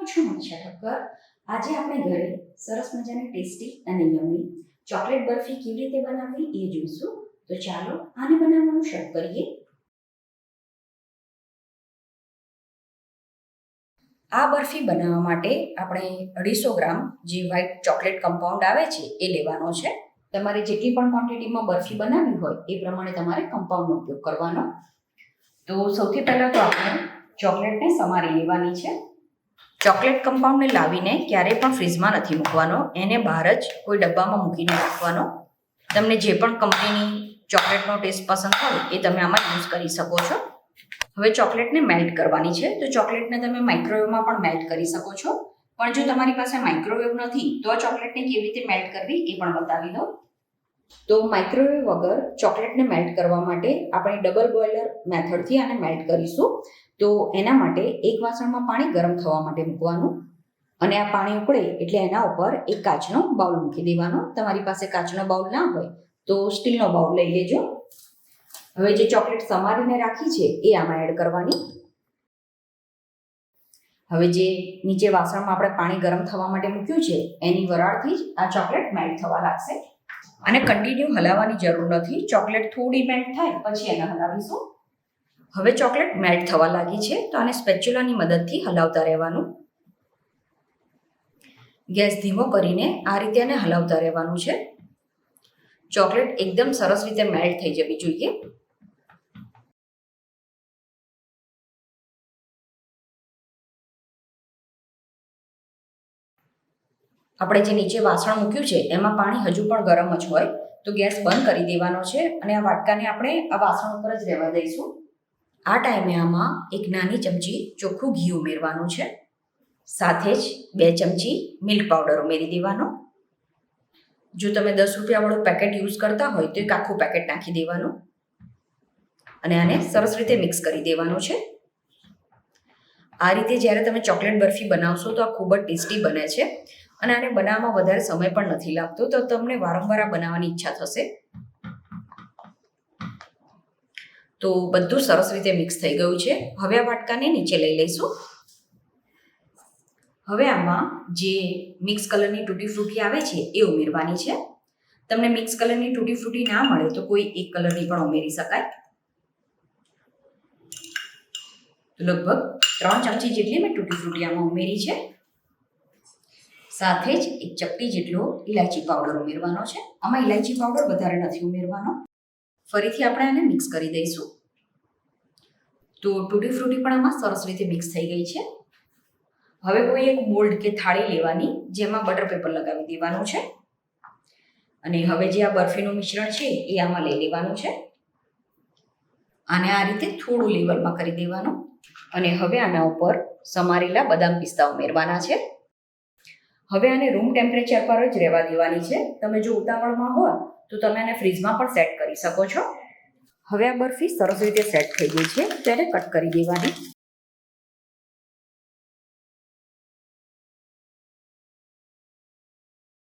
છું મનીષા ઠક્કર। આજે આપણે ઘરે સરસ મજાની ટેસ્ટી અને યમી ચોકલેટ બરફી કેવી રીતે બનાવવી એ જોઈશું। તો ચાલો આને બનાવવાનું શરૂ કરીએ। આ બરફી બનાવવા માટે આપણે 250 ગ્રામ જે વ્હાઇટ ચોકલેટ કમ્પાઉન્ડ આવે છે એ લેવાનો છે। તમારે જેટલી પણ ક્વોન્ટિટીમાં બરફી બનાવવી હોય એ પ્રમાણે તમારે કમ્પાઉન્ડનો ઉપયોગ કરવાનો। તો સૌથી પહેલાં તો આપણે ચોકલેટને સમારી લેવાની છે। ચોકલેટ કમ્પાઉન્ડને લાવીને ક્યારેય પણ ફ્રીજમાં નથી મૂકવાનો, એને બહાર જ કોઈ ડબ્બામાં મૂકીને રાખવાનો। તમને જે પણ કંપનીની ચોકલેટનો ટેસ્ટ પસંદ હોય એ તમે આમાં યુઝ કરી શકો છો। હવે ચોકલેટને મેલ્ટ કરવાની છે, તો ચોકલેટને તમે માઇક્રોવેવમાં પણ મેલ્ટ કરી શકો છો, પણ જો તમારી પાસે માઇક્રોવેવ નથી તો આ ચોકલેટને કેવી રીતે મેલ્ટ કરવી એ પણ બતાવી દઉં। તો માઇક્રોવેવ વગર ચોકલેટને મેલ્ટ કરવા માટે આપણે ડબલ બોઇલર મેથડથી આને મેલ્ટ કરીશું। તો એના માટે એક વાસણમાં પાણી ગરમ થવા માટે મૂકવાનું અને આ પાણી ઉકળે એટલે એના ઉપર એક કાચનો બાઉલ મૂકી દેવાનો। તમારી પાસે કાચનો બાઉલ ના હોય તો સ્ટીલનો બાઉલ લઈ લેજો। હવે જે ચોકલેટ સમારીને રાખી છે એ આમાં એડ કરવાની। હવે જે નીચે વાસણમાં આપણે પાણી ગરમ થવા માટે મૂક્યું છે એની વરાળથી જ આ ચોકલેટ મેલ્ટ થવા લાગશે અને કન્ટિન્યુ હલાવવાની જરૂર નથી, ચોકલેટ થોડી મેલ્ટ થાય પછી એને હલાવીશું। હવે ચોકલેટ મેલ્ટ થવા લાગી છે તો આને સ્પેચ્યુલાની મદદથી હલાવતા રહેવાનું। ગેસ ધીમો કરીને આ રીતે આને હલાવતા રહેવાનું છે। ચોકલેટ એકદમ સરસ રીતે મેલ્ટ થઈ જવી જોઈએ। આપણે જે નીચે વાસણ મૂક્યું છે એમાં પાણી હજુ પણ ગરમ જ હોય તો ગેસ બંધ કરી દેવાનો છે અને આ વાટકાને આપણે આ વાસણ ઉપર જ રહેવા દઈશું। આ ટાઈમે આમાં એક નાની ચમચી ચોખ્ખું ઘી ઉમેરવાનું છે, સાથે જ 2 ચમચી મિલ્ક પાવડર ઉમેરી દેવાનો। જો તમે 10 રૂપિયાવાળું પેકેટ યુઝ કરતા હોય તો એક આખું પેકેટ નાખી દેવાનું અને આને સરસ રીતે મિક્સ કરી દેવાનું છે। આ રીતે જ્યારે તમે ચોકલેટ બરફી બનાવશો તો આ ખૂબ જ ટેસ્ટી બને છે અને આને બનાવવામાં વધારે સમય પણ નથી લાગતો, તો તમને વારંવાર આ બનાવવાની ઈચ્છા થશે। તો બધું સરસ રીતે મિક્સ થઈ ગયું છે। હવે આ વાટકાને નીચે લઈ લઈશું। હવે આમાં જે મિક્સ કલરની તૂટી ફ્રૂટી આવે છે એ ઉમેરવાની છે। તમને મિક્સ કલરની તૂટી ફ્રૂટી ના મળે તો કોઈ એક કલરની પણ ઉમેરી શકાય। તો લગભગ 3 ચમચી જેટલી મેં તૂટી ફ્રૂટી આમાં ઉમેરી છે, સાથે જ એક ચપટી જેટલો ઇલાયચી પાવડર ઉમેરવાનો છે। આમાં ઇલાયચી પાવડર વધારે નથી ઉમેરવાનો। ફરીથી આપણે આને મિક્સ કરી દઈશું। તો તૂટી ફ્રૂટી પણ આમાં સરસ રીતે મિક્સ થઈ ગઈ છે। હવે કોઈ એક મોલ્ડ કે થાળી લેવાની જેમાં બટર પેપર લગાવી દેવાનું છે અને હવે જે આ બરફીનું મિશ્રણ છે એ આમાં લઈ લેવાનું છે। આને આ રીતે થોડું લેવલમાં કરી દેવાનું અને હવે આના ઉપર સમારેલા બદામ પિસ્તા ઉમેરવાના છે। હવે આને રૂમ ટેમ્પરેચર પર જ રહેવા દેવાની છે। તમે જો ઉતાવળમાં હોય તો તમે આને ફ્રીજમાં પણ સેટ કરી શકો છો। હવે આ બરફી સરસ રીતે સેટ થઈ ગઈ છે તો એને કટ કરી દેવાની।